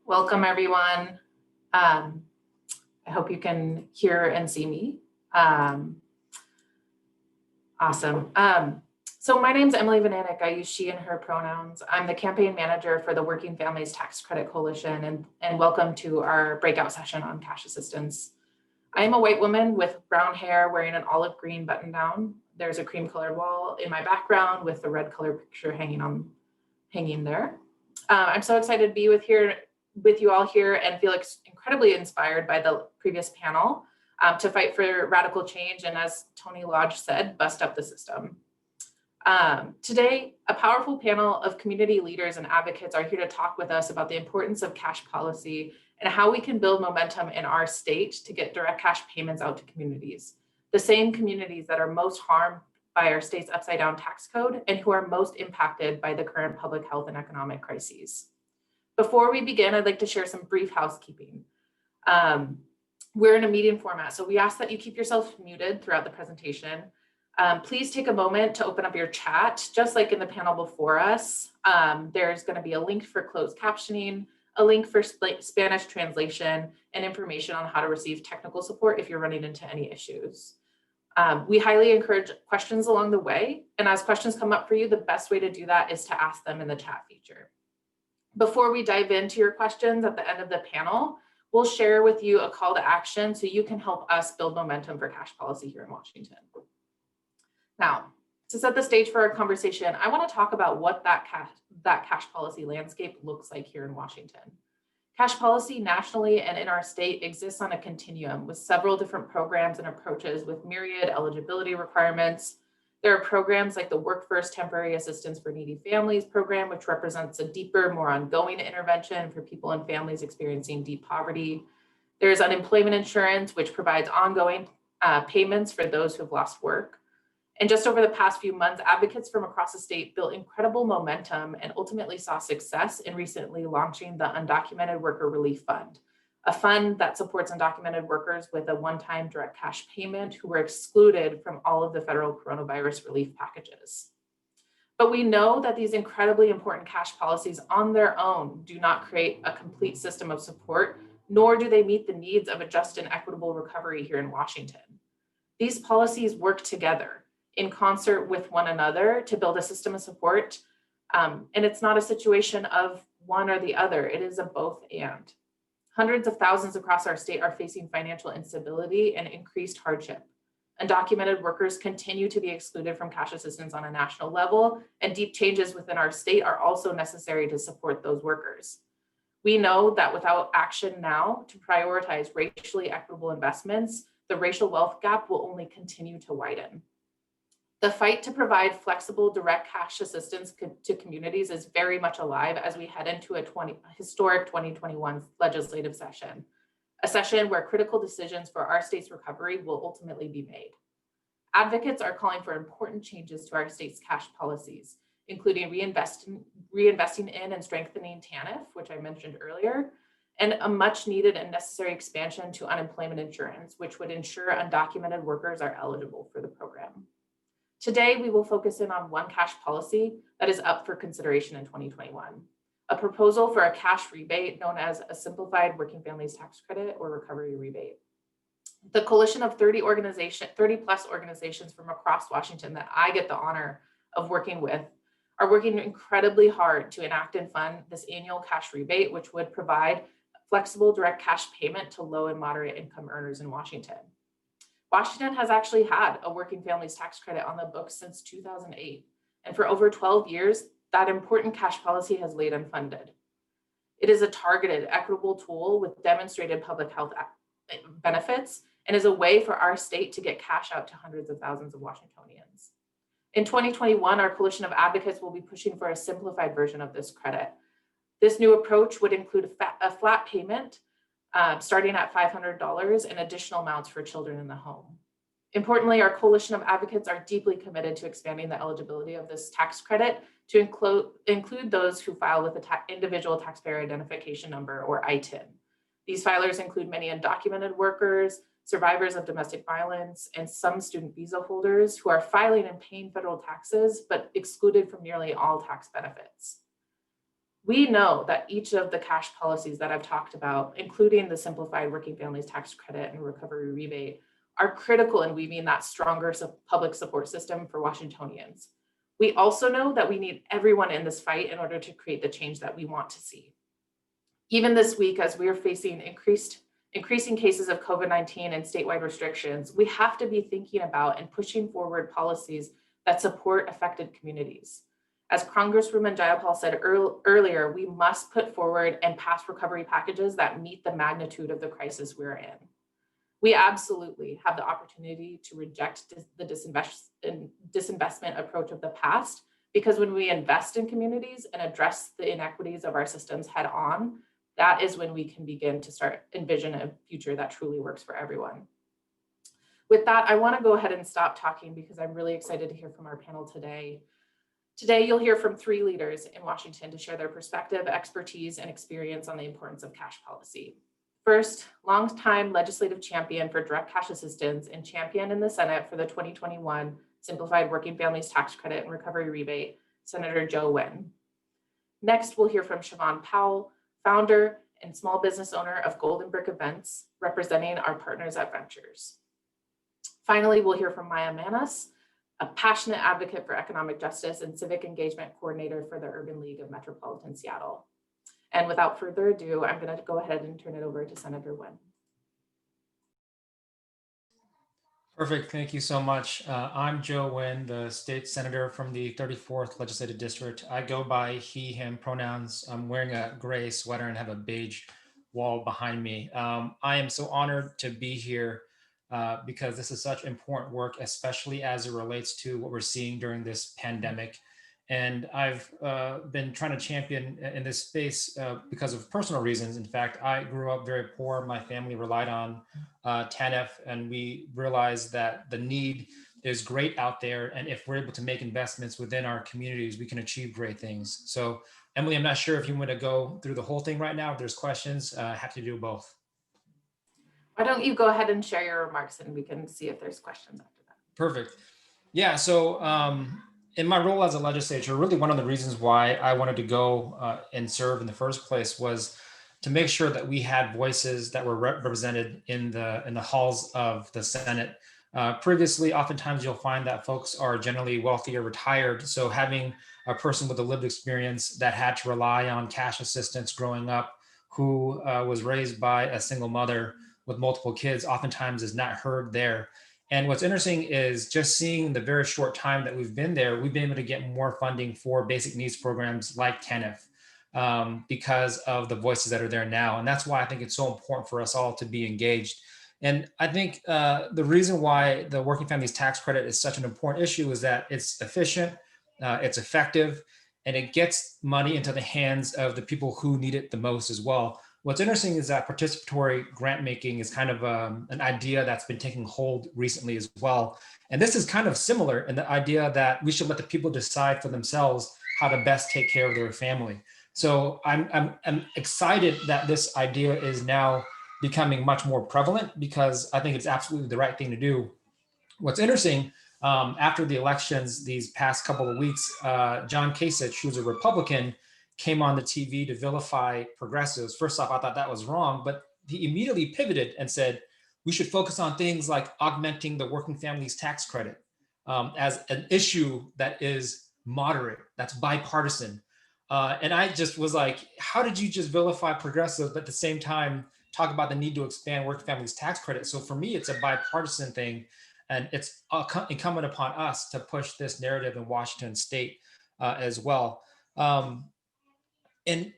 Welcome, everyone. I hope you can hear and see me. Awesome. So my name's Emily Vyhnanek. I use she and her pronouns. I'm the campaign manager for the Working Families Tax Credit Coalition, and welcome to our breakout session on cash assistance. I am a white woman with brown hair wearing an olive green button down. There's a cream colored wall in my background with the red color picture hanging there. I'm so excited to be with you all here and feel incredibly inspired by the previous panel to fight for radical change and, as Tony Lodge said, bust up the system. Today, a powerful panel of community leaders and advocates are here to talk with us about the importance of cash policy and how we can build momentum in our state to get direct cash payments out to communities, the same communities that are most harmed by our state's upside down tax code and who are most impacted by the current public health and economic crises. Before we begin, I'd like to share some brief housekeeping. We're in a meeting format, so we ask that you keep yourself muted throughout the presentation. Please take a moment to open up your chat, just like in the panel before us. There's going to be a link for closed captioning, a link for Spanish translation, and information on how to receive technical support if you're running into any issues. We highly encourage questions along the way, and as questions come up for you, the best way to do that is to ask them in the chat feature. Before we dive into your questions at the end of the panel, we'll share with you a call to action so you can help us build momentum for cash policy here in Washington. Now, to set the stage for our conversation, I want to talk about what that cash policy landscape looks like here in Washington. Cash policy nationally and in our state exists on a continuum with several different programs and approaches with myriad eligibility requirements. There are programs like the Work First Temporary Assistance for Needy Families program, which represents a deeper, more ongoing intervention for people and families experiencing deep poverty. There's unemployment insurance, which provides ongoing payments for those who've lost work. And just over the past few months, advocates from across the state built incredible momentum and ultimately saw success in recently launching the Undocumented Worker Relief Fund, a fund that supports undocumented workers with a one-time direct cash payment who were excluded from all of the federal coronavirus relief packages. But we know that these incredibly important cash policies on their own do not create a complete system of support, nor do they meet the needs of a just and equitable recovery here in Washington. These policies work together in concert with one another to build a system of support. And it's not a situation of one or the other, it is a both and. Hundreds of thousands across our state are facing financial instability and increased hardship. Undocumented workers continue to be excluded from cash assistance on a national level, and deep changes within our state are also necessary to support those workers. We know that without action now to prioritize racially equitable investments, the racial wealth gap will only continue to widen. The fight to provide flexible direct cash assistance to communities is very much alive as we head into a historic 2021 legislative session, a session where critical decisions for our state's recovery will ultimately be made. Advocates are calling for important changes to our state's cash policies, including reinvesting in and strengthening TANF, which I mentioned earlier, and a much needed and necessary expansion to unemployment insurance, which would ensure undocumented workers are eligible for the program. Today, we will focus in on one cash policy that is up for consideration in 2021, a proposal for a cash rebate known as a simplified working families tax credit or recovery rebate. The coalition of 30 plus organizations from across Washington that I get the honor of working with are working incredibly hard to enact and fund this annual cash rebate, which would provide flexible direct cash payment to low and moderate income earners in Washington. Washington has actually had a working families tax credit on the books since 2008. And for over 12 years, that important cash policy has laid unfunded. It is a targeted, equitable tool with demonstrated public health benefits and is a way for our state to get cash out to hundreds of thousands of Washingtonians. In 2021, our coalition of advocates will be pushing for a simplified version of this credit. This new approach would include a flat payment starting at $500 and additional amounts for children in the home. Importantly, our coalition of advocates are deeply committed to expanding the eligibility of this tax credit to include those who file with the Individual Taxpayer Identification Number, or ITIN. These filers include many undocumented workers, survivors of domestic violence, and some student visa holders who are filing and paying federal taxes, but excluded from nearly all tax benefits. We know that each of the cash policies that I've talked about, including the simplified working families tax credit and recovery rebate, are critical in weaving that stronger public support system for Washingtonians. We also know that we need everyone in this fight in order to create the change that we want to see. Even this week, as we are facing increasing cases of COVID-19 and statewide restrictions, we have to be thinking about and pushing forward policies that support affected communities. As Congresswoman Jayapal said earlier, we must put forward and pass recovery packages that meet the magnitude of the crisis we're in. We absolutely have the opportunity to reject the disinvestment approach of the past, because when we invest in communities and address the inequities of our systems head on, that is when we can begin to start envision a future that truly works for everyone. With that, I want to go ahead and stop talking because I'm really excited to hear from our panel today. Today, you'll hear from 3 leaders in Washington to share their perspective, expertise, and experience on the importance of cash policy. First, longtime legislative champion for direct cash assistance and champion in the Senate for the 2021 Simplified Working Families Tax Credit and Recovery Rebate, Senator Joe Nguyen. Next, we'll hear from Chevon Powell, founder and small business owner of Golden Brick Events, representing our partners at Ventures. Finally, we'll hear from Maya Manus, a passionate advocate for economic justice and civic engagement coordinator for the Urban League of Metropolitan Seattle. And without further ado, I'm going to go ahead and turn it over to Senator Nguyen. Perfect. Thank you so much. I'm Joe Nguyen, the state senator from the 34th Legislative District. I go by he, him pronouns. I'm wearing a gray sweater and have a beige wall behind me. I am so honored to be here because this is such important work, especially as it relates to what we're seeing during this pandemic. And I've been trying to champion in this space because of personal reasons. In fact, I grew up very poor. My family relied on TANF, and we realized that the need is great out there. And if we're able to make investments within our communities, we can achieve great things. So Emily, I'm not sure if you want to go through the whole thing right now. If there's questions, happy to do both. Why don't you go ahead and share your remarks and we can see if there's questions after that. Perfect. Yeah, so in my role as a legislator, really one of the reasons why I wanted to go and serve in the first place was to make sure that we had voices that were represented in the halls of the Senate. Previously, oftentimes you'll find that folks are generally wealthy or retired. So having a person with a lived experience that had to rely on cash assistance growing up, who was raised by a single mother with multiple kids, oftentimes is not heard there. And what's interesting is just seeing the very short time that we've been there, we've been able to get more funding for basic needs programs like TANF because of the voices that are there now. And that's why I think it's so important for us all to be engaged. And I think the reason why the Working Families Tax Credit is such an important issue is that it's efficient, it's effective, and it gets money into the hands of the people who need it the most as well. What's interesting is that participatory grant making is kind of an idea that's been taking hold recently as well. And this is kind of similar in the idea that we should let the people decide for themselves how to best take care of their family. So I'm excited that this idea is now becoming much more prevalent because I think it's absolutely the right thing to do. What's interesting, after the elections these past couple of weeks, John Kasich, who's a Republican, came on the TV to vilify progressives. First off, I thought that was wrong, but he immediately pivoted and said, we should focus on things like augmenting the working families tax credit as an issue that is moderate, that's bipartisan. And I just was like, how did you just vilify progressives, but at the same time, talk about the need to expand working families tax credit? So for me, it's a bipartisan thing. And it's incumbent upon us to push this narrative in Washington state as well. And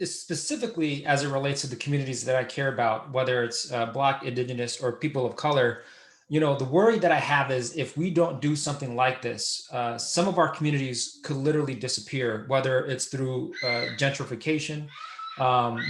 specifically as it relates to the communities that I care about, whether it's Black, Indigenous, or people of color, you know, the worry that I have is if we don't do something like this, some of our communities could literally disappear, whether it's through gentrification.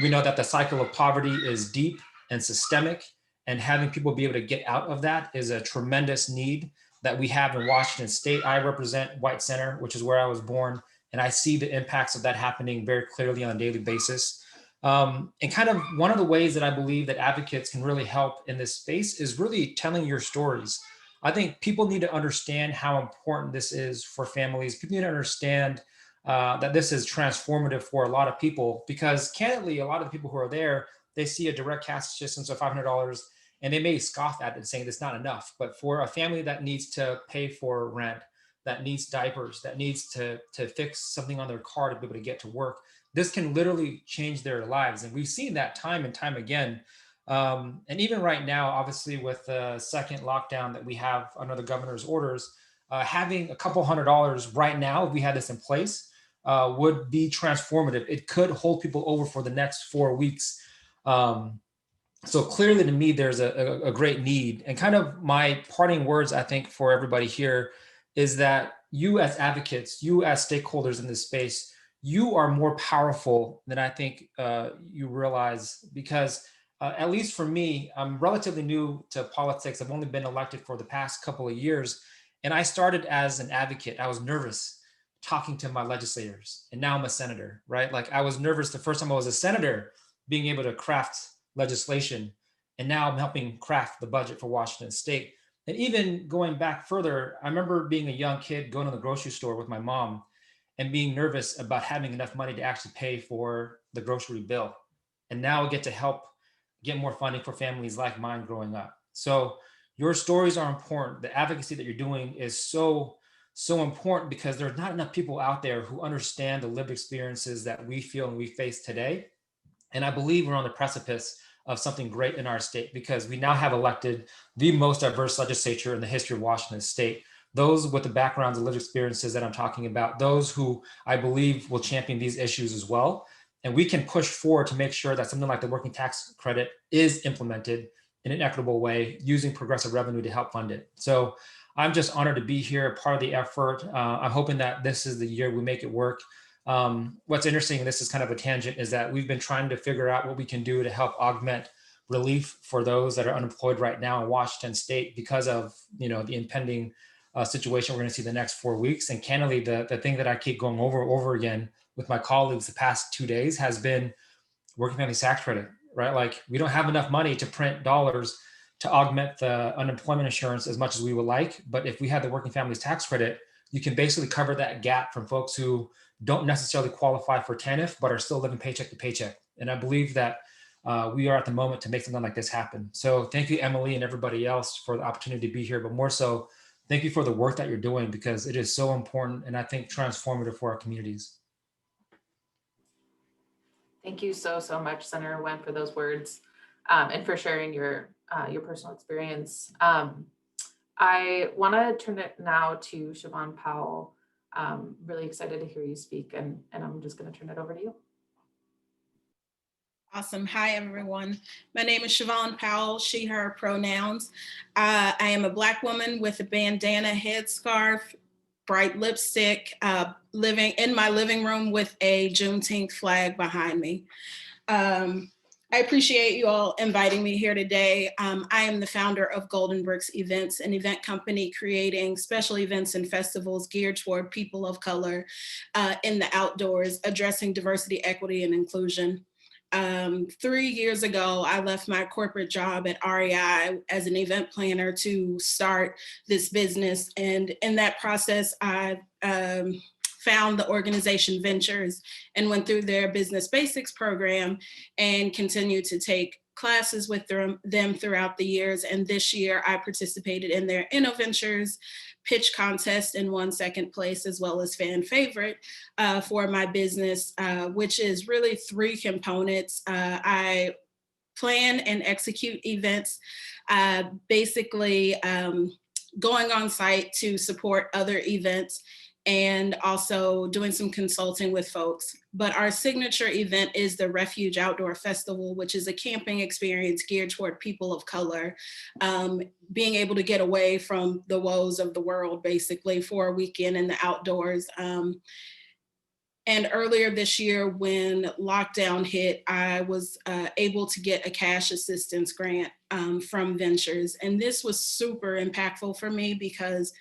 We know that the cycle of poverty is deep and systemic, and having people be able to get out of that is a tremendous need that we have in Washington state. I represent White Center, which is where I was born. And I see the impacts of that happening very clearly on a daily basis. And kind of one of the ways that I believe that advocates can really help in this space is really telling your stories. I think people need to understand how important this is for families. People need to understand that this is transformative for a lot of people, because candidly, a lot of the people who are there, they see a direct cash assistance of $500 and they may scoff at it saying that's not enough. But for a family that needs to pay for rent, that needs diapers, that needs to fix something on their car to be able to get to work, this can literally change their lives. And we've seen that time and time again. And even right now, obviously, with the second lockdown that we have under the governor's orders, having a couple $100s right now, if we had this in place, would be transformative. It could hold people over for the next 4 weeks. So clearly to me, there's a great need. And kind of my parting words, I think, for everybody here is that you as advocates, you as stakeholders in this space, you are more powerful than I think you realize, because at least for me, I'm relatively new to politics. I've only been elected for the past couple of years. And I started as an advocate. I was nervous talking to my legislators, and now I'm a senator, right? Like, I was nervous the first time I was a senator being able to craft legislation, and now I'm helping craft the budget for Washington State. And even going back further, I remember being a young kid going to the grocery store with my mom and being nervous about having enough money to actually pay for the grocery bill. And now I get to help get more funding for families like mine growing up. So your stories are important. The advocacy that you're doing is so important, because there's not enough people out there who understand the lived experiences that we feel and we face today. And I believe we're on the precipice of something great in our state, because we now have elected the most diverse legislature in the history of Washington State. Those with the backgrounds and lived experiences that I'm talking about, those who I believe will champion these issues as well. And we can push forward to make sure that something like the working tax credit is implemented in an equitable way, using progressive revenue to help fund it. So I'm just honored to be here, part of the effort. I'm hoping that this is the year we make it work. What's interesting, and this is kind of a tangent, is that we've been trying to figure out what we can do to help augment relief for those that are unemployed right now in Washington State because of the impending situation we're going to see the next 4 weeks. And candidly, the thing that I keep going over again with my colleagues the past 2 days has been working family tax credit, right? Like, we don't have enough money to print dollars to augment the unemployment insurance as much as we would like. But if we had the working families tax credit, you can basically cover that gap from folks who don't necessarily qualify for TANF, but are still living paycheck to paycheck. And I believe that we are at the moment to make something like this happen. So thank you, Emily, and everybody else for the opportunity to be here, but more so, thank you for the work that you're doing, because it is so important and I think transformative for our communities. Thank you so much, Senator Nguyen, for those words, and for sharing your personal experience. I want to turn it now to Chevon Powell. Really excited to hear you speak, and I'm just going to turn it over to you. Awesome. Hi, everyone. My name is Chevon Powell, she, her pronouns. I am a Black woman with a bandana, headscarf, bright lipstick, living in my living room with a Juneteenth flag behind me. I appreciate you all inviting me here today. I am the founder of Golden Bricks Events, an event company creating special events and festivals geared toward people of color in the outdoors, addressing diversity, equity, and inclusion. 3 years ago, I left my corporate job at REI as an event planner to start this business. And in that process, I found the organization Ventures and went through their business basics program and continued to take classes with them throughout the years. And this year I participated in their InnoVentures pitch contest and won second place, as well as fan favorite for my business, which is really 3 components. I plan and execute events, basically going on site to support other events, and also doing some consulting with folks. But our signature event is the Refuge Outdoor Festival, which is a camping experience geared toward people of color, being able to get away from the woes of the world, basically, for a weekend in the outdoors. And earlier this year, when lockdown hit, I was able to get a cash assistance grant from Ventures. And this was super impactful for me, because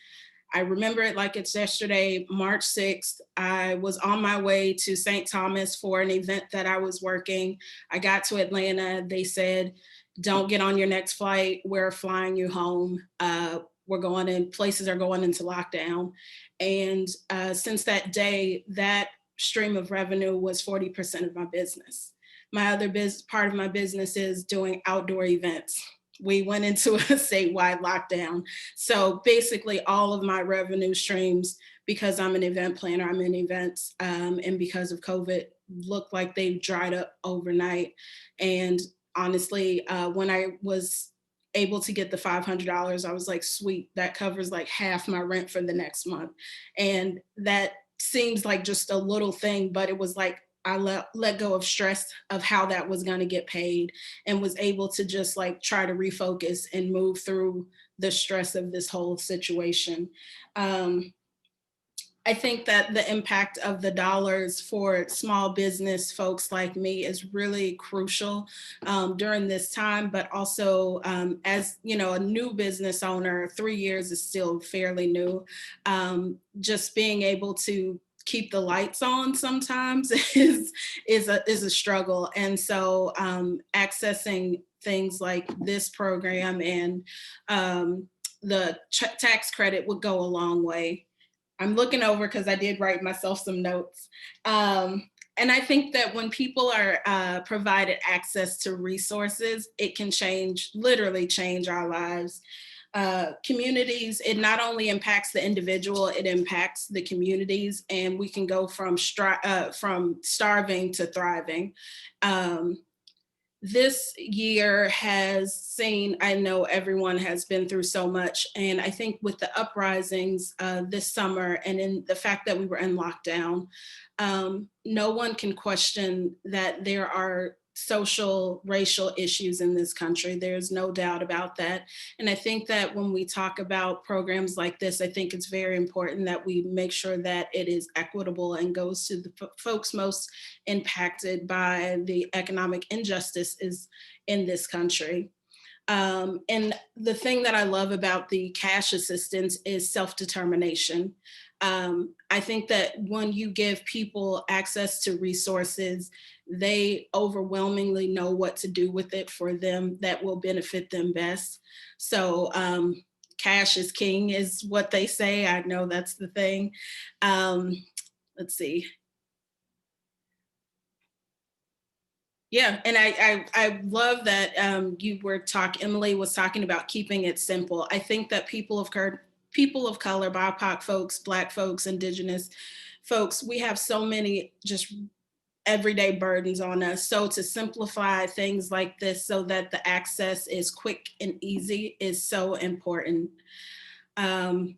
I remember it like it's yesterday, March 6th, I was on my way to St. Thomas for an event that I was working. I got to Atlanta, they said, don't get on your next flight, we're flying you home. places are going into lockdown. And since that day, that stream of revenue was 40% of my business. My other part of my business is doing outdoor events. We went into a statewide lockdown. So basically all of my revenue streams, because I'm an event planner, I'm in events, and because of COVID, look like they've dried up overnight. And honestly, when I was able to get the $500, I was like, sweet, that covers like half my rent for the next month. And that seems like just a little thing, but it was like, I let go of stress of how that was going to get paid, and was able to just like try to refocus and move through the stress of this whole situation. I think that the impact of the dollars for small business folks like me is really crucial during this time, but also as you know, a new business owner, 3 years is still fairly new. Just being able to keep the lights on sometimes is a struggle. And so accessing things like this program and the tax credit would go a long way. I'm looking over because I did write myself some notes. And I think that when people are provided access to resources, it can literally change our lives. Communities, it not only impacts the individual, it impacts the communities, and we can go from starving to thriving. This year has seen, I know everyone has been through so much, and I think with the uprisings this summer and in the fact that we were in lockdown, no one can question that there are social, racial issues in this country. There's no doubt about that. And I think that when we talk about programs like this, I think it's very important that we make sure that it is equitable and goes to the folks most impacted by the economic injustices in this country. And the thing that I love about the cash assistance is self-determination. I think that when you give people access to resources, they overwhelmingly know what to do with it for them that will benefit them best. So cash is king is what they say. I know that's the thing. Let's see. Yeah, and I love that Emily was talking about keeping it simple. I think that people of color, BIPOC folks, Black folks, Indigenous folks, we have so many just everyday burdens on us. So to simplify things like this so that the access is quick and easy is so important. I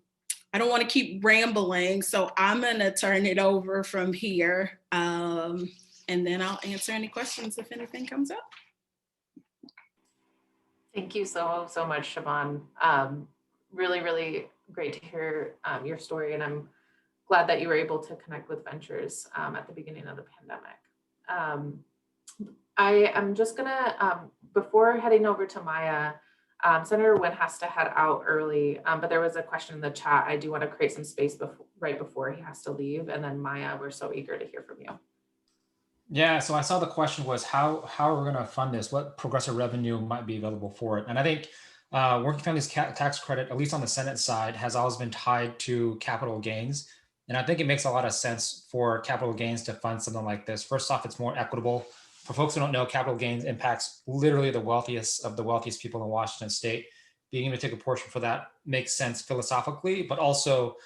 don't want to keep rambling, so I'm going to turn it over from here. And then I'll answer any questions if anything comes up. Thank you so much, Chevon. Really, really great to hear your story, and I'm glad that you were able to connect with Ventures at the beginning of the pandemic. I am just gonna, before heading over to Maya, Senator Nguyen has to head out early, but there was a question in the chat. I do want to create some space right before he has to leave, and then Maya, we're so eager to hear from you. Yeah, so I saw the question was how are we going to fund this? What progressive revenue might be available for it? And I think working families tax credit, at least on the Senate side, has always been tied to capital gains. And I think it makes a lot of sense for capital gains to fund something like this. First off, it's more equitable. For folks who don't know, capital gains impacts literally the wealthiest of the wealthiest people in Washington state. Being able to take a portion for that makes sense philosophically, but also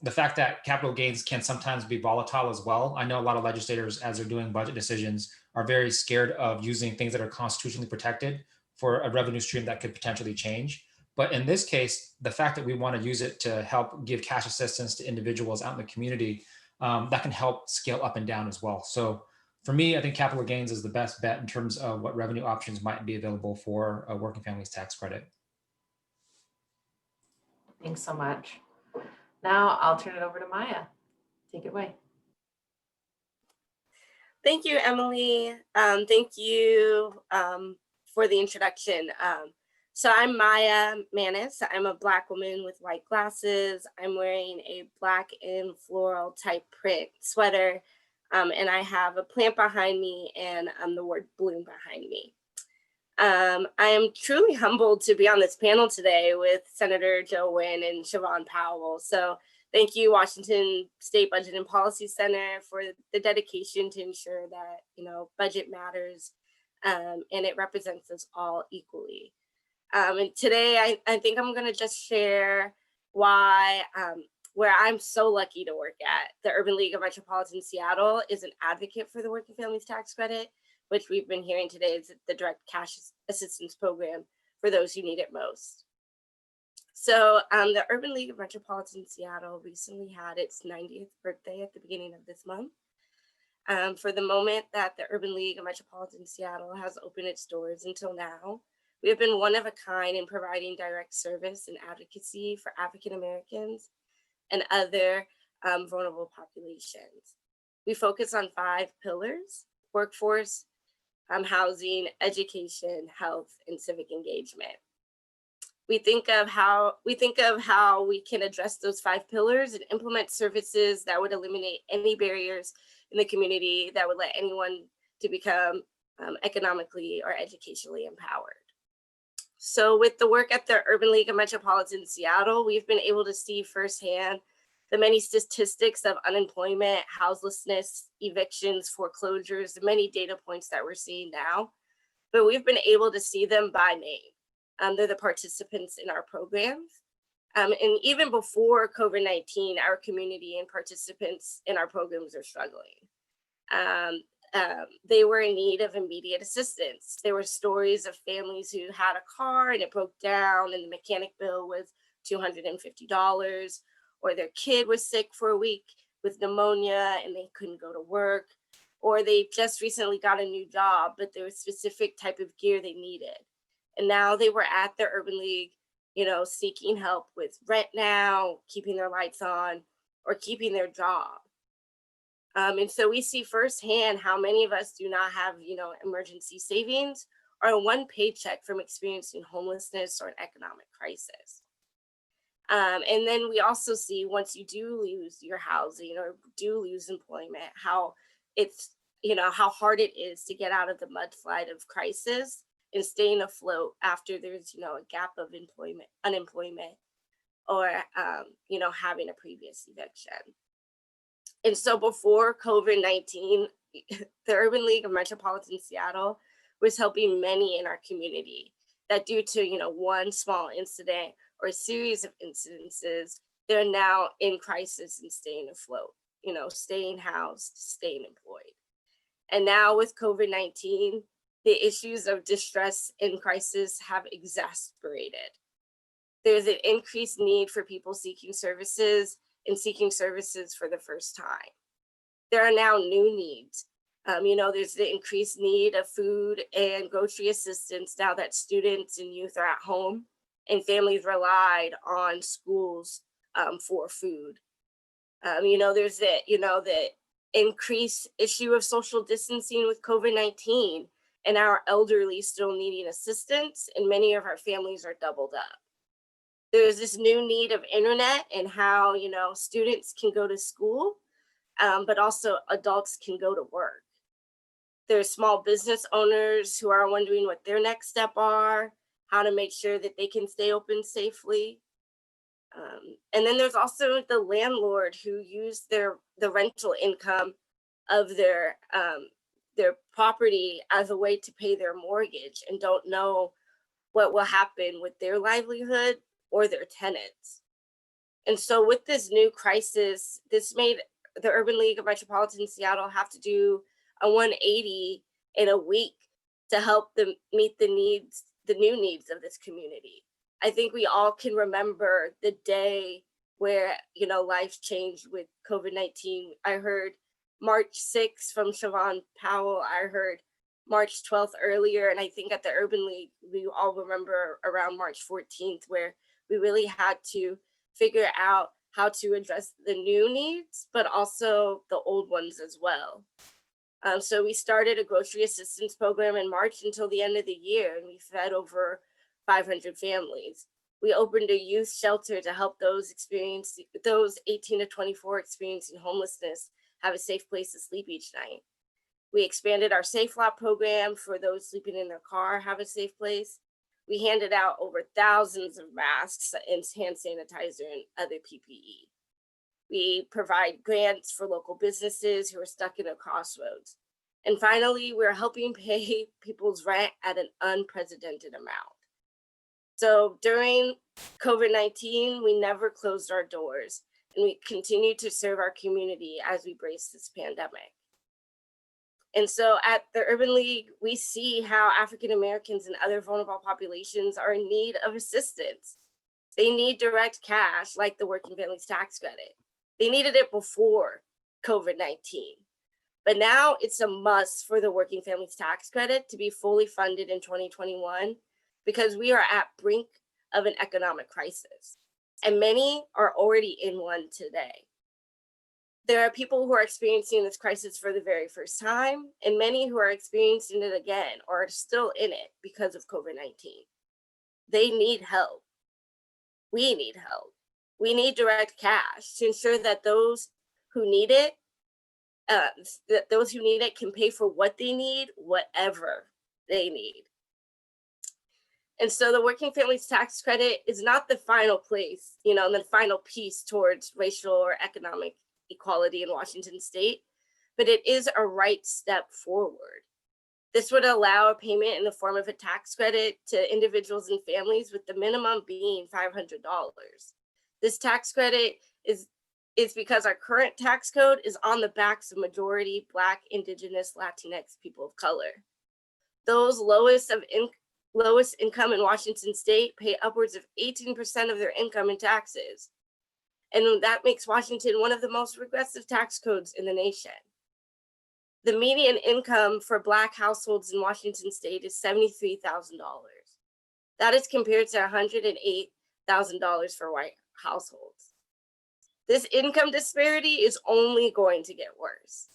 the fact that capital gains can sometimes be volatile as well. I know a lot of legislators, as they're doing budget decisions, are very scared of using things that are constitutionally protected for a revenue stream that could potentially change. But in this case, the fact that we want to use it to help give cash assistance to individuals out in the community, that can help scale up and down as well. So for me, I think capital gains is the best bet in terms of what revenue options might be available for a working families tax credit. Thanks so much. Now I'll turn it over to Maya. Take it away. Thank you, Emily. Thank you for the introduction. So I'm Maya Manus. I'm a Black woman with white glasses. I'm wearing a black and floral type print sweater, and I have a plant behind me and the word bloom behind me. I am truly humbled to be on this panel today with Senator Joe Nguyen and Chevon Powell. So thank you, Washington State Budget and Policy Center, for the dedication to ensure that, budget matters and it represents us all equally. And today, I think I'm going to just share why where I'm so lucky to work at. The Urban League of Metropolitan Seattle is an advocate for the Working Families Tax Credit, which we've been hearing today is the direct cash assistance program for those who need it most. So the Urban League of Metropolitan Seattle recently had its 90th birthday at the beginning of this month. For the moment that the Urban League of Metropolitan Seattle has opened its doors until now, we have been one of a kind in providing direct service and advocacy for African Americans and other vulnerable populations. We focus on 5 pillars: workforce, housing, education, health, and civic engagement. We think of how we can address those 5 pillars and implement services that would eliminate any barriers in the community that would let anyone to become economically or educationally empowered. So with the work at the Urban League of Metropolitan Seattle, we've been able to see firsthand the many statistics of unemployment, houselessness, evictions, foreclosures, the many data points that we're seeing now, but we've been able to see them by name. They're the participants in our programs. And even before COVID-19, our community and participants in our programs are struggling. They were in need of immediate assistance. There were stories of families who had a car and it broke down and the mechanic bill was $250, or their kid was sick for a week with pneumonia and they couldn't go to work, or they just recently got a new job, but there was a specific type of gear they needed. And now they were at the Urban League, seeking help with rent now, keeping their lights on, or keeping their job. And so we see firsthand how many of us do not have, emergency savings or one paycheck from experiencing homelessness or an economic crisis. And then we also see once you do lose your housing or do lose employment, how it's, how hard it is to get out of the mudslide of crisis and staying afloat after there's, a gap of unemployment, or, having a previous eviction. And so before COVID-19, the Urban League of Metropolitan Seattle was helping many in our community that due to, one small incident or a series of incidences, they're now in crisis and staying afloat, staying housed, staying employed. And now with COVID-19, the issues of distress and crisis have exacerbated. There's an increased need for people seeking services and seeking services for the first time. There are now new needs. There's the increased need of food and grocery assistance now that students and youth are at home and families relied on schools for food. There's the increased issue of social distancing with COVID-19 and our elderly still needing assistance, and many of our families are doubled up. There's this new need of internet and how, students can go to school, but also adults can go to work. There's small business owners who are wondering what their next step are, how to make sure that they can stay open safely. And then there's also the landlord who use the rental income of their property as a way to pay their mortgage and don't know what will happen with their livelihood or their tenants. And so with this new crisis, this made the Urban League of Metropolitan Seattle have to do a 180 in a week to help them meet the new needs of this community. I think we all can remember the day where, life changed with COVID-19. I heard March 6th from Chevon Powell. I heard March 12th earlier. And I think at the Urban League, we all remember around March 14th, where we really had to figure out how to address the new needs, but also the old ones as well. So we started a grocery assistance program in March until the end of the year, and we fed over 500 families. We opened a youth shelter to help those 18 to 24 experiencing homelessness have a safe place to sleep each night. We expanded our Safe Lot program for those sleeping in their car, have a safe place. We handed out over thousands of masks and hand sanitizer and other PPE. We provide grants for local businesses who are stuck in a crossroads. And finally, we're helping pay people's rent at an unprecedented amount. So during COVID-19, we never closed our doors, and we continue to serve our community as we brace this pandemic. And so at the Urban League, we see how African Americans and other vulnerable populations are in need of assistance. They need direct cash, like the Working Families Tax Credit. They needed it before COVID-19. But now it's a must for the Working Families Tax Credit to be fully funded in 2021, because we are at brink of an economic crisis, and many are already in one today. There are people who are experiencing this crisis for the very first time, and many who are experiencing it again or are still in it because of COVID-19. They need help. We need help. We need direct cash to ensure that those who need it, can pay for what they need, whatever they need. And so the Working Families Tax Credit is not the final place, the final piece towards racial or economic equality in Washington state, but it is a right step forward. This would allow a payment in the form of a tax credit to individuals and families, with the minimum being $500. This tax credit is because our current tax code is on the backs of majority Black, Indigenous, Latinx people of color. Those lowest income in Washington state pay upwards of 18% of their income in taxes. And that makes Washington one of the most regressive tax codes in the nation. The median income for Black households in Washington state is $73,000. That is compared to $108,000 for white households. This income disparity is only going to get worse.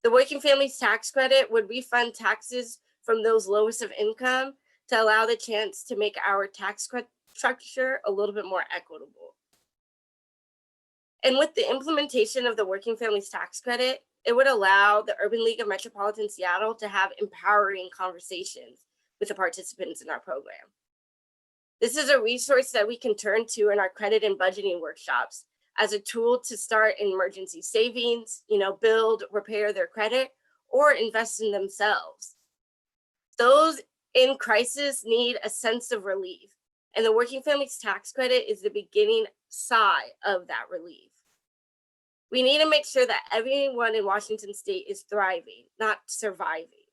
The Working Families Tax Credit would refund taxes from those lowest of income to allow the chance to make our tax structure a little bit more equitable. And with the implementation of the Working Families Tax Credit, it would allow the Urban League of Metropolitan Seattle to have empowering conversations with the participants in our program. This is a resource that we can turn to in our credit and budgeting workshops as a tool to start emergency savings, build, repair their credit, or invest in themselves. Those in crisis need a sense of relief, and the Working Families Tax Credit is the beginning sigh of that relief. We need to make sure that everyone in Washington state is thriving, not surviving.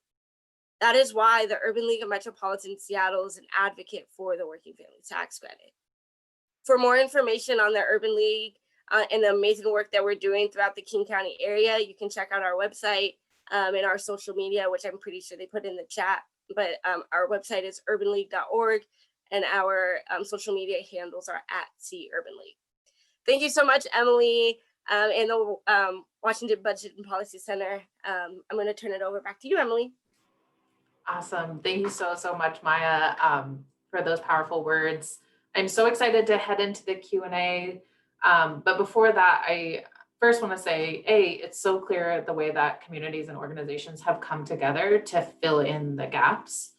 That is why the Urban League of Metropolitan Seattle is an advocate for the Working Families Tax Credit. For more information on the Urban League and the amazing work that we're doing throughout the King County area, you can check out our website and our social media, which I'm pretty sure they put in the chat. But our website is urbanleague.org, and our social media handles are @CUrbanLeague. Thank you so much, Emily, and the Washington Budget and Policy Center. I'm going to turn it over back to you, Emily. Awesome. Thank you so much, Maya, for those powerful words. I'm so excited to head into the Q&A. But before that, I first want to say, it's so clear the way that communities and organizations have come together to fill in the gaps.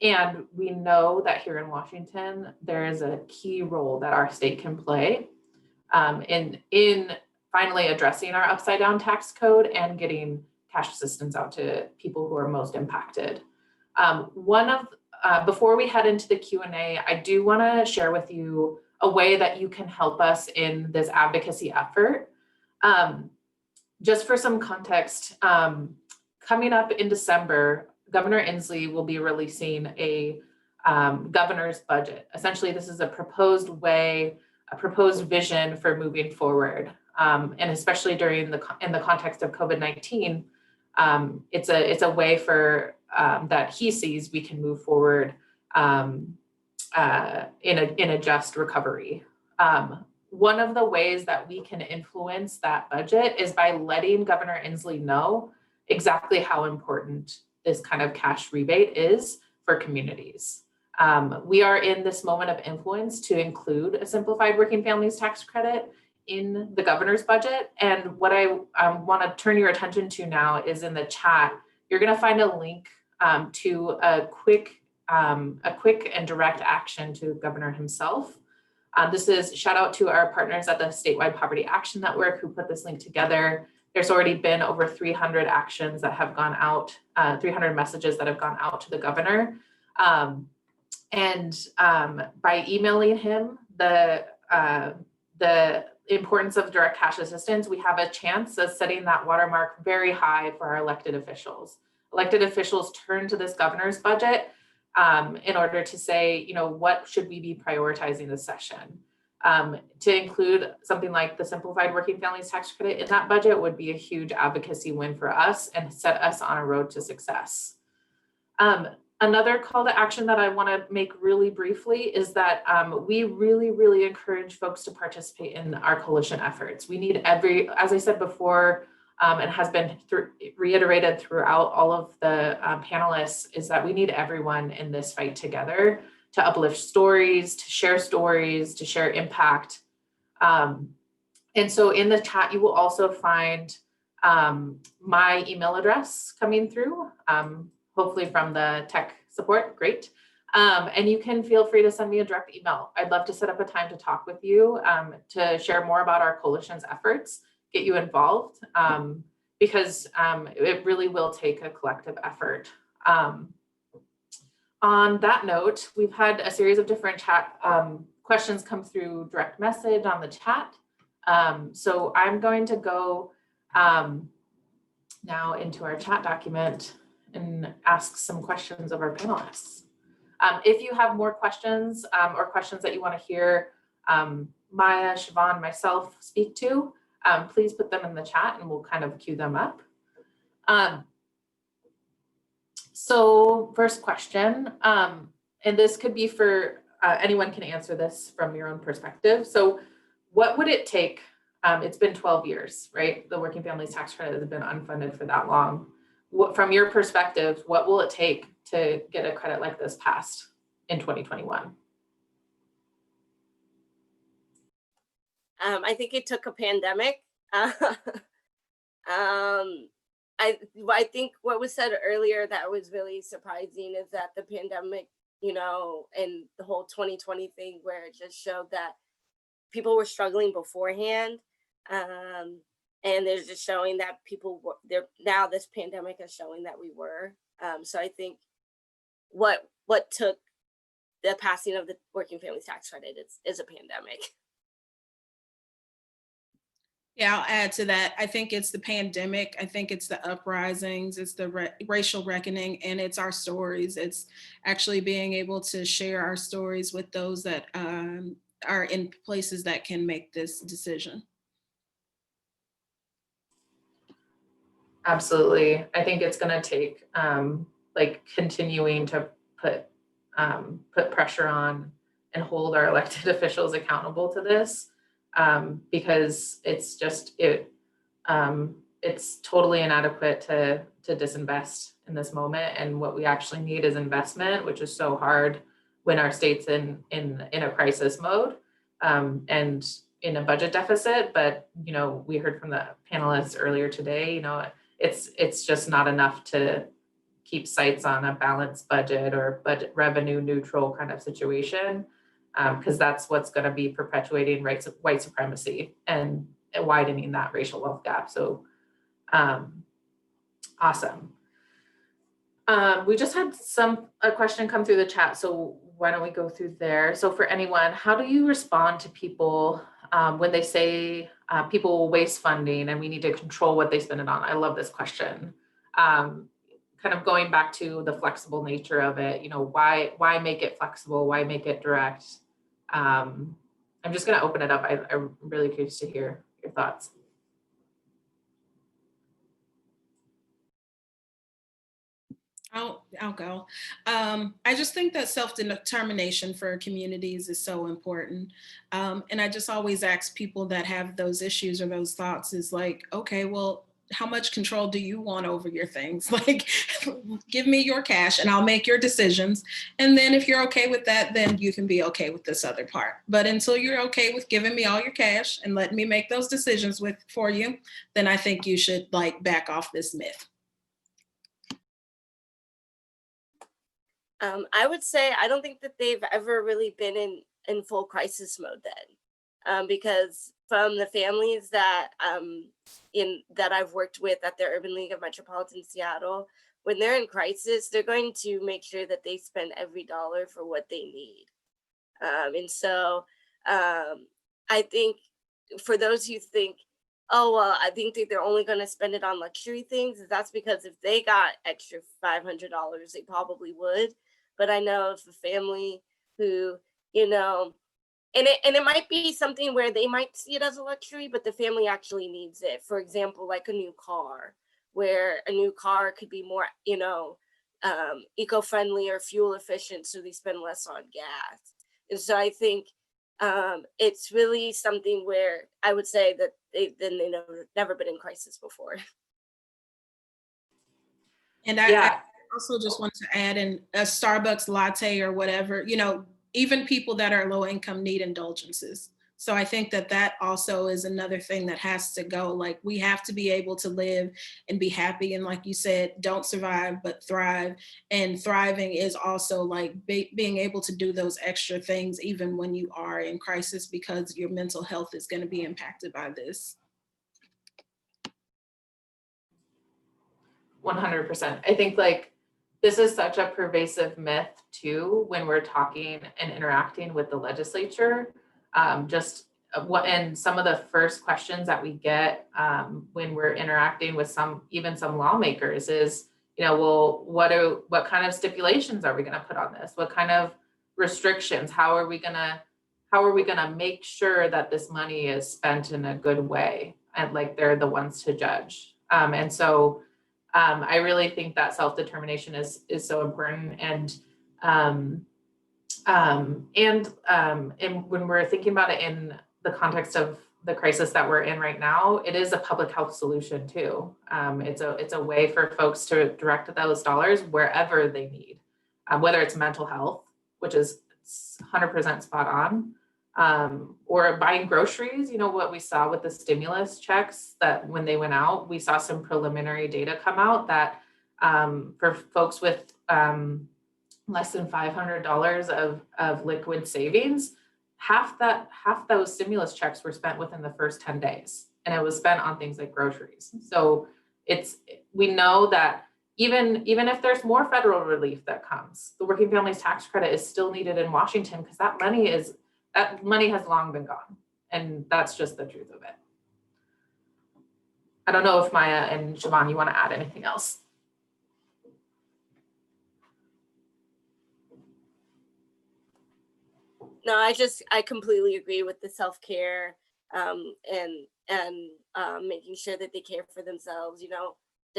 And we know that here in Washington, there is a key role that our state can play in finally addressing our upside down tax code and getting cash assistance out to people who are most impacted. Before we head into the Q&A, I do want to share with you a way that you can help us in this advocacy effort. Just for some context, coming up in December, Governor Inslee will be releasing a governor's budget. Essentially, this is a proposed vision for moving forward. And especially in the context of COVID-19, it's a way for that he sees we can move forward in a just recovery. One of the ways that we can influence that budget is by letting Governor Inslee know exactly how important this kind of cash rebate is for communities. We are in this moment of influence to include a simplified Working Families Tax Credit in the governor's budget. And what I want to turn your attention to now is in the chat, you're going to find a link to a quick and direct action to the governor himself. This is shout out to our partners at the Statewide Poverty Action Network who put this link together. There's already been over 300 actions that have gone out, 300 messages that have gone out to the governor. By emailing him the importance of direct cash assistance, we have a chance of setting that watermark very high for our elected officials. Elected officials turn to this governor's budget in order to say, what should we be prioritizing this session? To include something like the simplified working families tax credit in that budget would be a huge advocacy win for us and set us on a road to success. Another call to action that I want to make really briefly is that we really, really encourage folks to participate in our coalition efforts. We need as I said before, and has been reiterated throughout all of the panelists, is that we need everyone in this fight together to uplift stories, to share impact. And so in the chat, you will also find my email address coming through, hopefully from the tech support, great. And you can feel free to send me a direct email. I'd love to set up a time to talk with you to share more about our coalition's efforts, get you involved, because it really will take a collective effort. On that note, we've had a series of different chat questions come through direct message on the chat. So I'm going to go now into our chat document and ask some questions of our panelists. If you have more questions or questions that you want to hear Maya, Chevon, myself speak to, please put them in the chat and we'll kind of queue them up. So first question, and this could be for anyone can answer this from your own perspective. So what would it take? It's been 12 years, right? The Working Families Tax Credit has been unfunded for that long. From your perspective, what will it take to get a credit like this passed in 2021? I think it took a pandemic. I think what was said earlier that was really surprising is that the pandemic, and the whole 2020 thing, where it just showed that people were struggling beforehand. And they're just showing that people were there now. This pandemic is showing that we were. So I think what took the passing of the Working Families Tax Credit is a pandemic. Yeah, I'll add to that. I think it's the pandemic. I think it's the uprisings, it's the racial reckoning, and it's our stories. It's actually being able to share our stories with those that are in places that can make this decision. Absolutely. I think it's going to take continuing to put pressure on and hold our elected officials accountable to this, because it's just it's totally inadequate to disinvest in this moment. And what we actually need is investment, which is so hard when our state's in a crisis mode and in a budget deficit. But we heard from the panelists earlier today, it's just not enough to keep sights on a balanced budget or budget revenue neutral kind of situation, because that's what's going to be perpetuating white supremacy and widening that racial wealth gap. So awesome. We just had a question come through the chat, so why don't we go through there? So for anyone, how do you respond to people when they say people will waste funding and we need to control what they spend it on? I love this question. Kind of going back to the flexible nature of it, why make it flexible? Why make it direct? I'm just going to open it up. I'm really curious to hear your thoughts. I'll go. I just think that self-determination for communities is so important. And I just always ask people that have those issues or those thoughts is like, okay, well, how much control do you want over your things? Like, give me your cash and I'll make your decisions. And then if you're okay with that, then you can be okay with this other part. But until you're okay with giving me all your cash and letting me make those decisions for you, then I think you should like back off this myth. I would say I don't think that they've ever really been in full crisis mode then, because from the families that that I've worked with at the Urban League of Metropolitan Seattle, when they're in crisis, they're going to make sure that they spend every dollar for what they need. And so I think for those who think, oh, well, I think that they're only going to spend it on luxury things, that's because if they got extra $500, they probably would. But I know if a family who, you know, and it might be something where they might see it as a luxury, but the family actually needs it. For example, like a new car, where a new car could be more, you know, eco-friendly or fuel efficient, so they spend less on gas. And so I think it's really something where I would say that they've never been in crisis before. And I also just want to add in a Starbucks latte or whatever, you know, even people that are low income need indulgences. So I think that that also is another thing that has to go. Like, we have to be able to live and be happy. And like you said, don't survive, but thrive. And thriving is also like being able to do those extra things, even when you are in crisis, because your mental health is going to be impacted by this. 100%. I think like this is such a pervasive myth too, when we're talking and interacting with the legislature. And some of the first questions that we get when we're interacting with even some lawmakers is, you know, well, what kind of stipulations are we going to put on this? What kind of restrictions? How are we going to make sure that this money is spent in a good way? And like, they're the ones to judge. And so I really think that self-determination is so important. And when we're thinking about it in the context of the crisis that we're in right now, it is a public health solution too. It's a way for folks to direct those dollars wherever they need, whether it's mental health, which is 100% spot on, or buying groceries. You know, what we saw with the stimulus checks, that when they went out, we saw some preliminary data come out that for folks with less than $500 of liquid savings, half those stimulus checks were spent within the first 10 days, and it was spent on things like groceries. So we know that even if there's more federal relief that comes, the working families tax credit is still needed in Washington, because that money has long been gone, and that's just the truth of it. I don't know if Maya and Chevon, you want to add anything else? No, I completely agree with the self-care and making sure that they care for themselves, you know,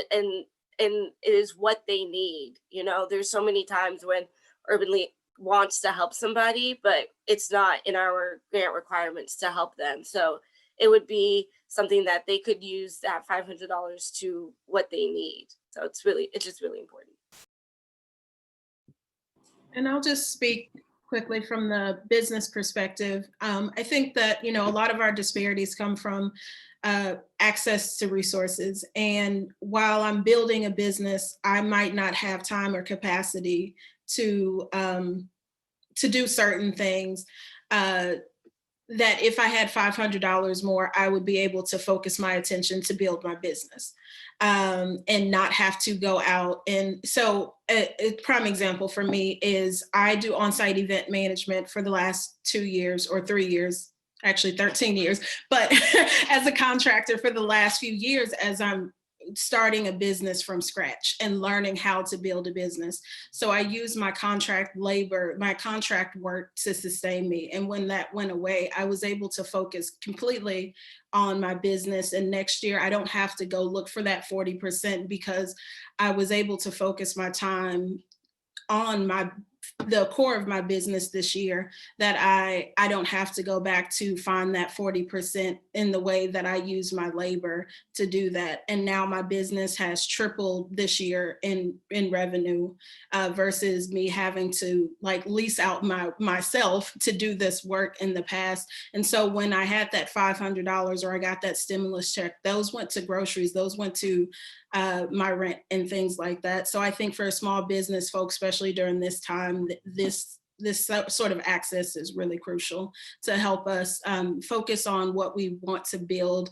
and it is what they need. You know, there's so many times when Urban League wants to help somebody, but it's not in our grant requirements to help them. So it would be something that they could use that $500 to what they need. So it's just really important. And I'll just speak quickly from the business perspective. I think that, you know, a lot of our disparities come from access to resources. And while I'm building a business, I might not have time or capacity to do certain things that if I had $500 more, I would be able to focus my attention to build my business and not have to go out. And so a prime example for me is I do on-site event management for the last 2 years or 3 years, actually 13 years, but as a contractor for the last few years, as I'm starting a business from scratch and learning how to build a business. So I use my contract labor, my contract work to sustain me. And when that went away, I was able to focus completely on my business. And next year, I don't have to go look for that 40% because I was able to focus my time on my the core of my business this year, that I don't have to go back to find that 40% in the way that I use my labor to do that. And now my business has tripled this year in revenue versus me having to like lease out myself to do this work in the past. And so when I had that $500 or I got that stimulus check, those went to groceries, those went to my rent and things like that. So I think for a small business folks, especially during this time, this sort of access is really crucial to help us focus on what we want to build,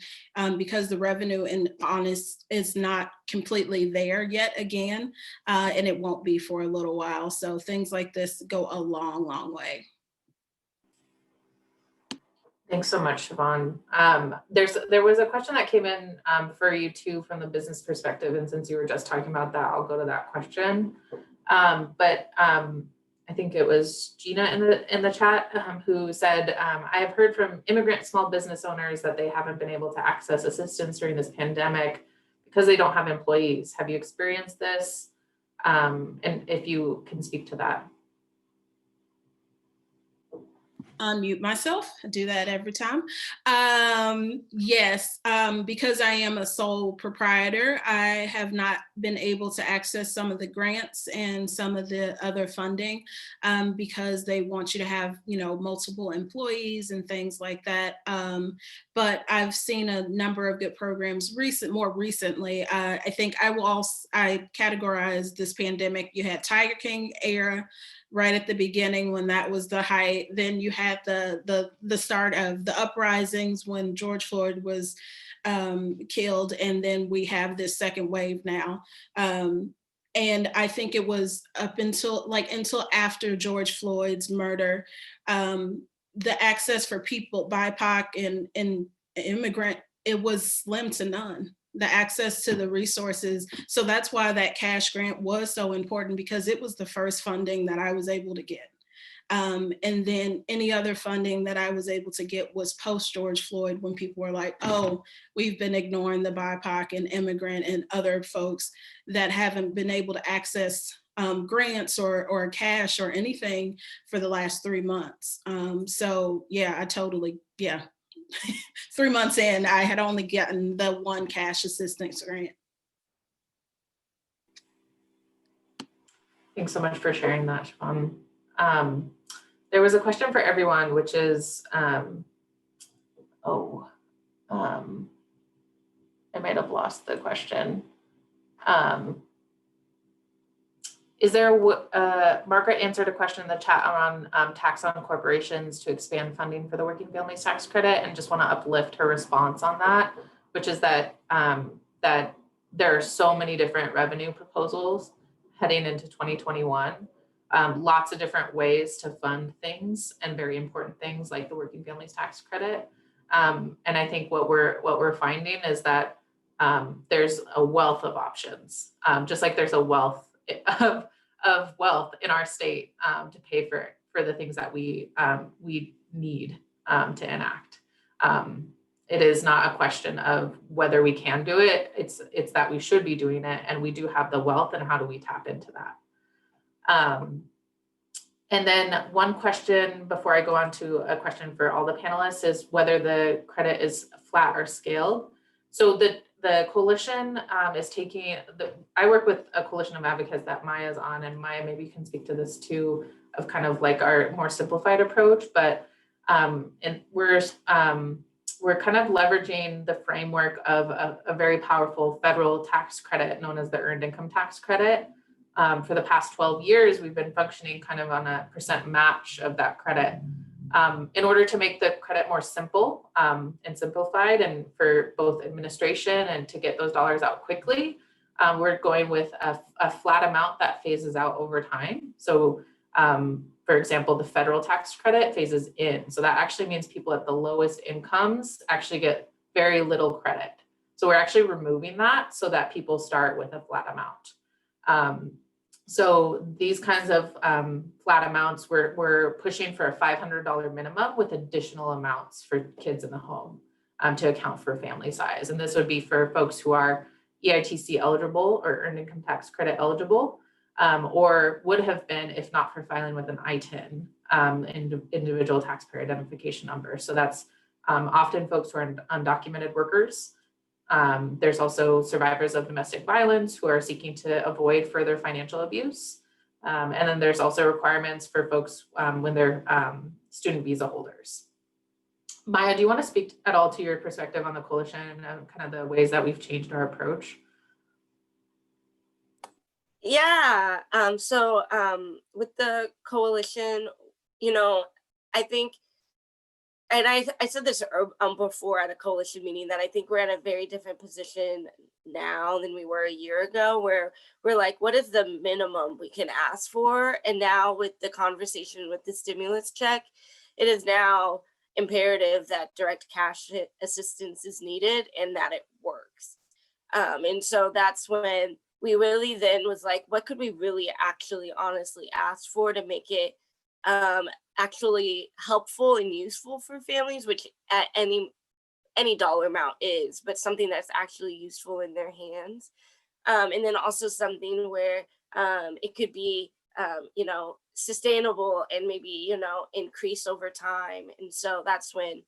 because the revenue, and honest, is not completely there yet again, and it won't be for a little while. So things like this go a long, long way. Thanks so much, Chevon. There was a question that came in for you too from the business perspective, and since you were just talking about that, I'll go to that question. I think it was Gina in the chat who said, I have heard from immigrant small business owners that they haven't been able to access assistance during this pandemic because they don't have employees. Have you experienced this? And if you can speak to that. Unmute myself. I do that every time. Yes, because I am a sole proprietor, I have not been able to access some of the grants and some of the other funding because they want you to have, multiple employees and things like that. But I've seen a number of good programs more recently. I think I categorize this pandemic. You had Tiger King era, right at the beginning when that was the height. Then you had the start of the uprisings when George Floyd was killed, and then we have this second wave now. And I think it was up until after George Floyd's murder, the access for people, BIPOC and immigrant, it was slim to none. The access to the resources. So that's why that cash grant was so important, because it was the first funding that I was able to get. And then any other funding that I was able to get was post George Floyd, when people were like, oh, we've been ignoring the BIPOC and immigrant and other folks that haven't been able to access grants or cash or anything for the last 3 months. So yeah, I totally, yeah. 3 months in, I had only gotten the one cash assistance grant. Thanks so much for sharing that, Chevon. There was a question for everyone, which is, I might have lost the question. Is there, Margaret answered a question in the chat around tax on corporations to expand funding for the Working Families Tax Credit, and just want to uplift her response on that, which is that that there are so many different revenue proposals heading into 2021, lots of different ways to fund things, and very important things like the Working Families Tax Credit. And I think what we're finding is that there's a wealth of options, just like there's a wealth of wealth in our state to pay for the things that we need to enact. It is not a question of whether we can do it. It's that we should be doing it, and we do have the wealth, and how do we tap into that? And then one question before I go on to a question for all the panelists is whether the credit is flat or scaled. So the coalition is taking, I work with a coalition of advocates that Maya's on, and Maya, maybe you can speak to this too, of kind of like our more simplified approach, but and we're kind of leveraging the framework of a very powerful federal tax credit known as the Earned Income Tax Credit. For the past 12 years, we've been functioning kind of on a percent match of that credit. In order to make the credit more simple and simplified, and for both administration and to get those dollars out quickly, we're going with a flat amount that phases out over time. So for example, the federal tax credit phases in. So that actually means people at the lowest incomes actually get very little credit. So we're actually removing that so that people start with a flat amount. So these kinds of flat amounts, we're pushing for a $500 minimum with additional amounts for kids in the home to account for family size. And this would be for folks who are EITC eligible or Earned Income Tax Credit eligible. or would have been if not for filing with an ITIN, individual taxpayer identification number. So that's often folks who are undocumented workers. There's also survivors of domestic violence who are seeking to avoid further financial abuse. And then there's also requirements for folks when they're student visa holders. Maya, do you want to speak at all to your perspective on the coalition and kind of the ways that we've changed our approach? Yeah. With the coalition, I think, and I said this before at a coalition meeting, that I think we're at a very different position now than we were a year ago, where we're like, what is the minimum we can ask for? And now with the conversation with the stimulus check, it is now imperative that direct cash assistance is needed and that it works. And so that's when we really then was like, what could we really actually honestly ask for to make it actually helpful and useful for families, which at any dollar amount is, but something that's actually useful in their hands. And then also something where it could be, sustainable and maybe, increase over time. And so that's when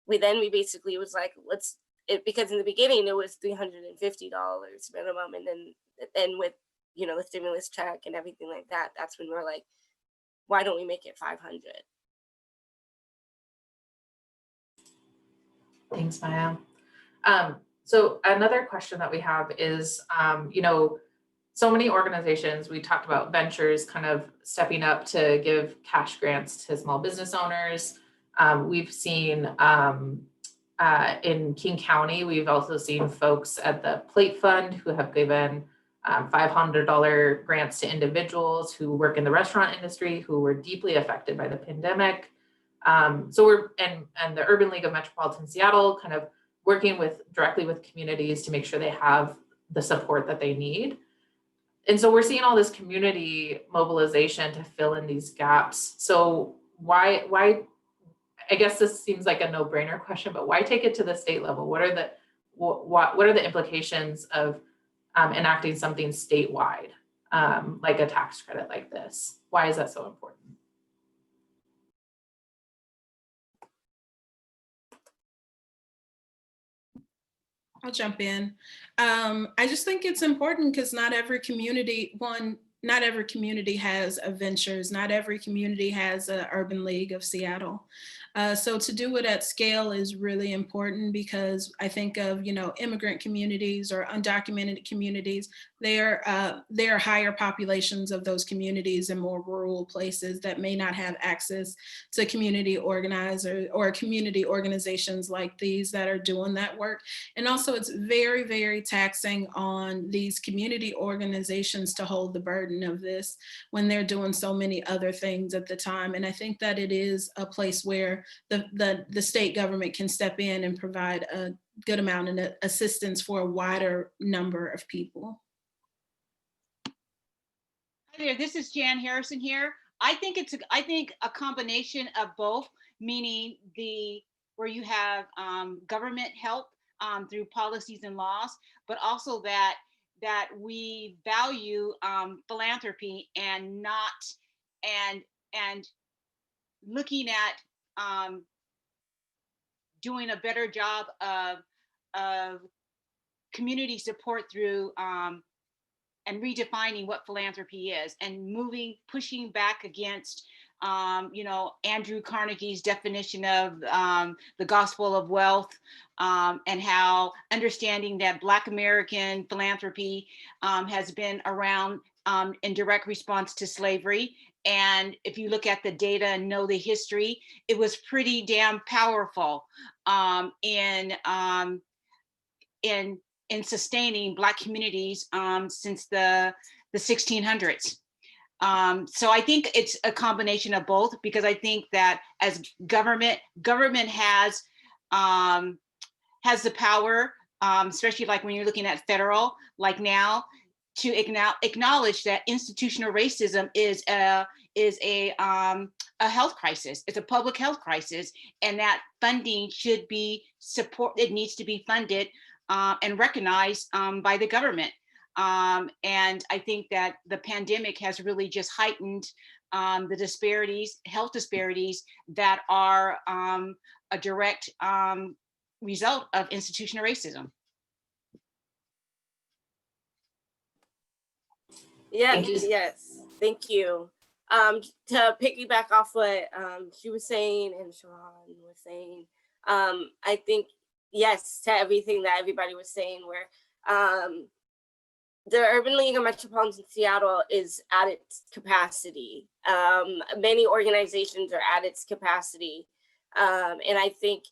we basically was like, because in the beginning it was $350 minimum. And then with, the stimulus check and everything like that, that's when we're like, why don't we make it 500? Thanks, Maya. So another question that we have is, so many organizations, we talked about ventures kind of stepping up to give cash grants to small business owners. We've seen in King County, we've also seen folks at the Plate Fund who have given $500 grants to individuals who work in the restaurant industry who were deeply affected by the pandemic. So we're, and the Urban League of Metropolitan Seattle kind of working directly with communities to make sure they have the support that they need. And so we're seeing all this community mobilization to fill in these gaps. So why, I guess this seems like a no-brainer question, but why take it to the state level? What are the implications of enacting something statewide, like a tax credit like this? Why is that so important? I'll jump in. I just think it's important because not every community has a ventures, not every community has an Urban League of Seattle. So to do it at scale is really important because I think of, immigrant communities or undocumented communities. There are higher populations of those communities in more rural places that may not have access to community organizers or community organizations like these that are doing that work. And also it's very, very taxing on these community organizations to hold the burden of this when they're doing so many other things at the time. And I think that it is a place where the state government can step in and provide a good amount of assistance for a wider number of people. Hi there, this is Jan Harrison here. I think a combination of both, meaning where you have government help through policies and laws, but also that we value philanthropy and looking at doing a better job of community support through and redefining what philanthropy is and pushing back against Andrew Carnegie's definition of the gospel of wealth, and how understanding that Black American philanthropy has been around in direct response to slavery. And if you look at the data and know the history, it was pretty damn powerful in sustaining Black communities since the 1600s. So I think it's a combination of both, because I think that as government has the power, especially like when you're looking at federal, like now, to acknowledge that institutional racism is a health crisis. It's a public health crisis, and that funding should be it needs to be funded and recognized by the government. And I think that the pandemic has really just heightened the disparities, health disparities that are a direct result of institutional racism. Yes, Thank you. yes, thank you. To piggyback off what she was saying and Chevon was saying, I think yes to everything that everybody was saying. Where the Urban League of Metropolitan Seattle is at its capacity. Many organizations are at its capacity, and I think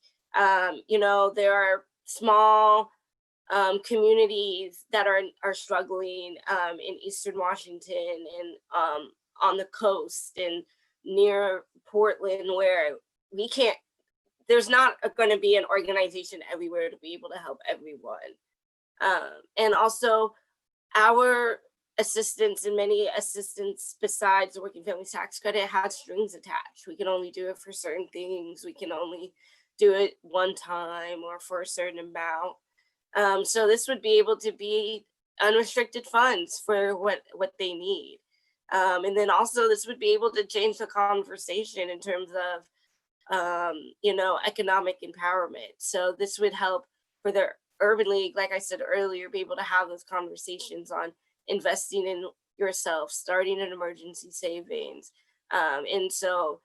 you know, there are small communities that are struggling in Eastern Washington and on the coast and near Portland, where we can't, there's not going to be an organization everywhere to be able to help everyone. And also our assistance and many assistance besides the Working Families Tax Credit has strings attached. We can only do it for certain things. We can only do it one time or for a certain amount. So this would be able to be unrestricted funds for what they need. And then also this would be able to change the conversation in terms of, you know, economic empowerment. So this would help for the Urban League, like I said earlier, be able to have those conversations on investing in yourself, starting an emergency savings. And so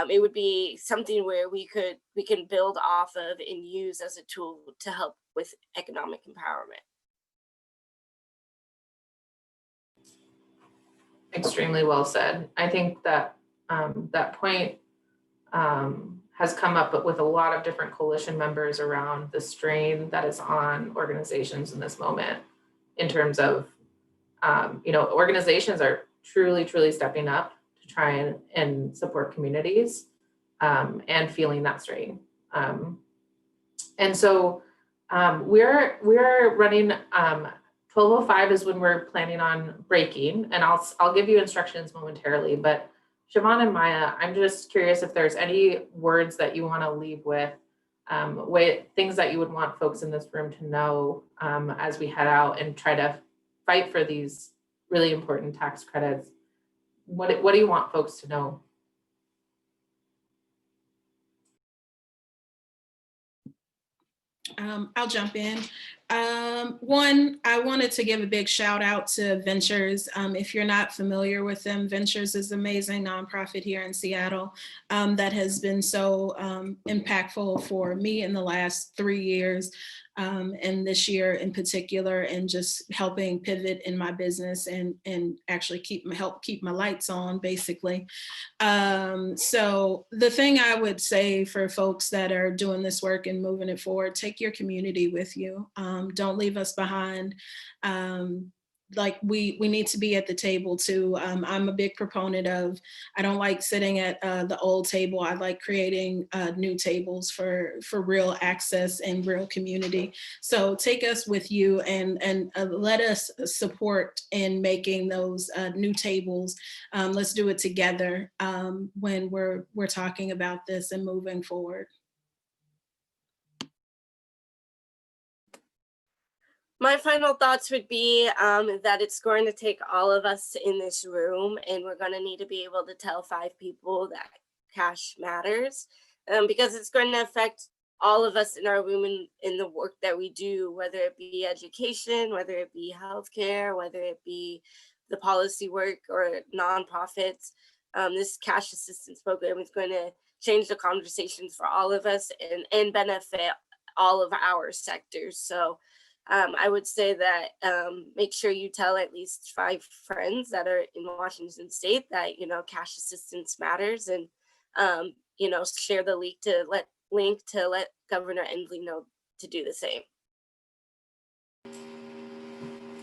it would be something where we can build off of and use as a tool to help with economic empowerment. Extremely well said. I think that that point has come up with a lot of different coalition members around the strain that is on organizations in this moment in terms of, you know, organizations are truly stepping up to try and support communities and feeling that strain. And so we're running 12:05 is when we're planning on breaking, and I'll give you instructions momentarily. But Chevon and Maya, I'm just curious if there's any words that you want to leave with things that you would want folks in this room to know as we head out and try to fight for these really important tax credits. What do you want folks to know? I'll jump in. One, I wanted to give a big shout out to Ventures. If you're not familiar with them, Ventures is an amazing nonprofit here in Seattle that has been so impactful for me in the last 3 years. And this year in particular, and just helping pivot in my business and actually help keep my lights on, basically. So the thing I would say for folks that are doing this work and moving it forward, take your community with you. Don't leave us behind. Like we need to be at the table too. I'm a big proponent of, I don't like sitting at the old table. I like creating new tables for real access and real community. So take us with you and let us support in making those new tables. Let's do it together when we're talking about this and moving forward. My final thoughts would be that it's going to take all of us in this room, and we're going to need to be able to tell 5 people that cash matters, because it's going to affect all of us in our room in the work that we do, whether it be education, whether it be healthcare, whether it be the policy work or nonprofits. This cash assistance program is going to change the conversations for all of us and benefit all of our sectors. So I would say that make sure you tell at least 5 friends that are in Washington State that, you know, cash assistance matters, and you know, share the link to let Governor Inslee know to do the same.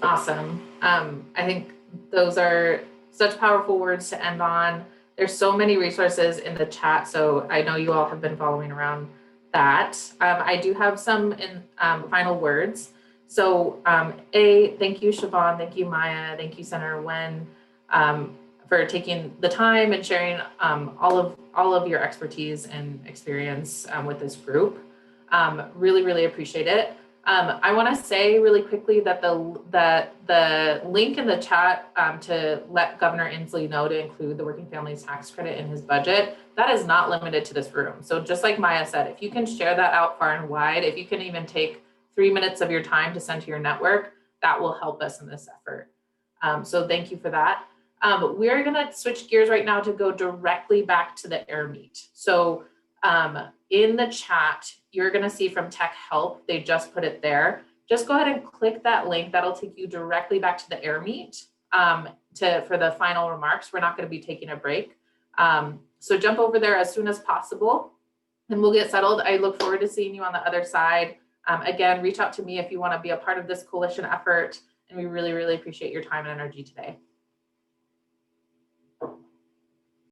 Awesome. I think those are such powerful words to end on. There's so many resources in the chat, so I know you all have been following around that. I do have some final words. So thank you, Chevon, thank you, Maya, thank you, Senator Nguyen, for taking the time and sharing all of your expertise and experience with this group. Really appreciate it. I want to say really quickly that the link in the chat to let Governor Inslee know to include the working families tax credit in his budget, that is not limited to this room. So just like Maya said, if you can share that out far and wide, if you can even take 3 minutes of your time to send to your network, that will help us in this effort. So thank you for that. We're going to switch gears right now to go directly back to the air meet. So in the chat, you're going to see from Tech Help, they just put it there. Just go ahead and click that link. That'll take you directly back to the air meet for the final remarks. We're not going to be taking a break. So jump over there as soon as possible and we'll get settled. I look forward to seeing you on the other side. Again, reach out to me if you want to be a part of this coalition effort. And we really, really appreciate your time and energy today.